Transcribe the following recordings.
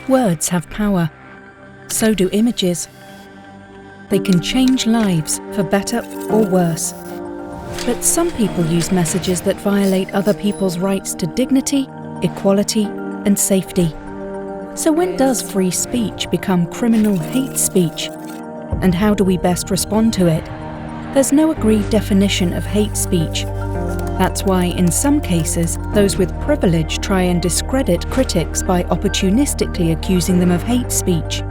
Words have power. So do images. They can change lives for better or worse. But some people use messages that violate other people's rights to dignity, equality, and safety. So when does free speech become criminal hate speech? And how do we best respond to it? There's no agreed definition of hate speech. That's why, in some cases, those with privilege try and discredit critics by opportunistically accusing them of hate speech.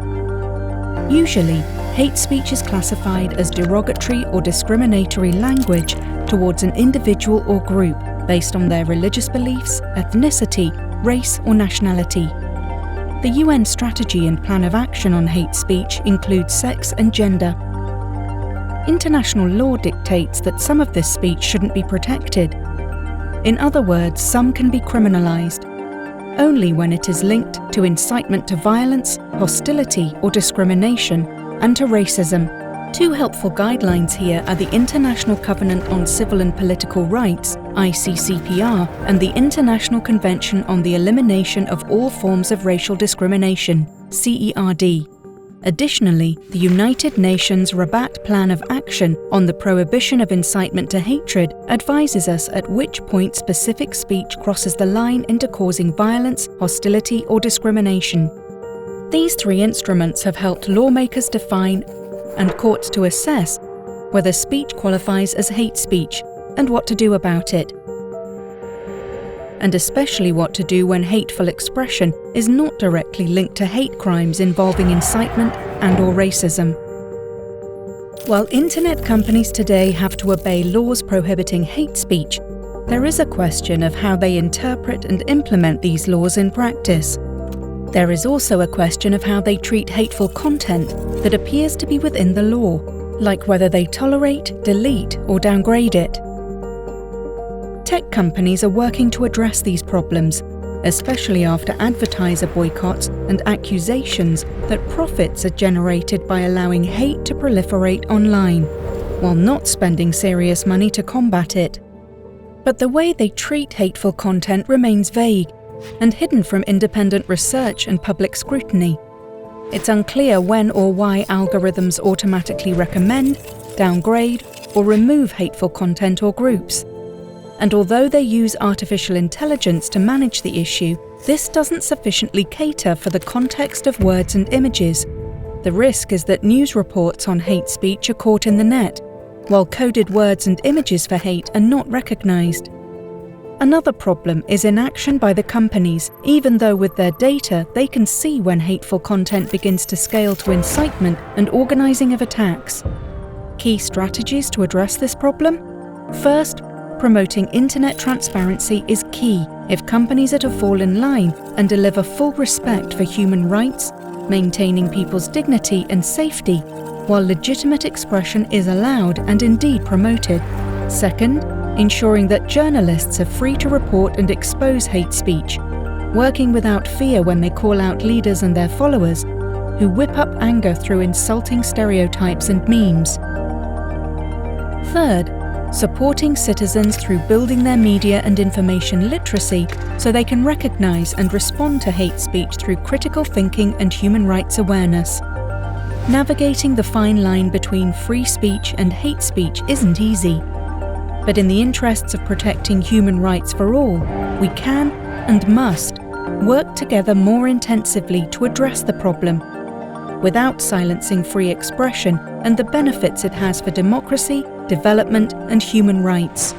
Usually, hate speech is classified as derogatory or discriminatory language towards an individual or group based on their religious beliefs, ethnicity, race, or nationality. The UN Strategy and Plan of Action on Hate Speech includes sex and gender. International law dictates that some of this speech shouldn't be protected. In other words, some can be criminalized, only when it is linked to incitement to violence, hostility, or discrimination, and to racism. Two helpful guidelines here are the International Covenant on Civil and Political Rights, ICCPR, and the International Convention on the Elimination of All Forms of Racial Discrimination, CERD. Additionally, the United Nations Rabat Plan of Action on the Prohibition of Incitement to Hatred advises us at which point specific speech crosses the line into causing violence, hostility, or discrimination. These three instruments have helped lawmakers define and courts to assess whether speech qualifies as hate speech and what to do about it. And especially what to do when hateful expression is not directly linked to hate crimes involving incitement and/or racism. While internet companies today have to obey laws prohibiting hate speech, there is a question of how they interpret and implement these laws in practice. There is also a question of how they treat hateful content that appears to be within the law, like whether they tolerate, delete, or downgrade it. Tech companies are working to address these problems, especially after advertiser boycotts and accusations that profits are generated by allowing hate to proliferate online, while not spending serious money to combat it. But the way they treat hateful content remains vague and hidden from independent research and public scrutiny. It's unclear when or why algorithms automatically recommend, downgrade, or remove hateful content or groups. And although they use artificial intelligence to manage the issue, this doesn't sufficiently cater for the context of words and images. The risk is that news reports on hate speech are caught in the net, while coded words and images for hate are not recognized. Another problem is inaction by the companies, even though with their data they can see when hateful content begins to scale to incitement and organizing of attacks. Key strategies to address this problem? First, promoting internet transparency is key if companies are to fall in line and deliver full respect for human rights, maintaining people's dignity and safety, while legitimate expression is allowed and indeed promoted. Second, ensuring that journalists are free to report and expose hate speech, working without fear when they call out leaders and their followers who whip up anger through insulting stereotypes and memes. Third, supporting citizens through building their media and information literacy so they can recognize and respond to hate speech through critical thinking and human rights awareness. Navigating the fine line between free speech and hate speech isn't easy, but in the interests of protecting human rights for all, we can and must work together more intensively to address the problem, without silencing free expression and the benefits it has for democracy, development, and human rights.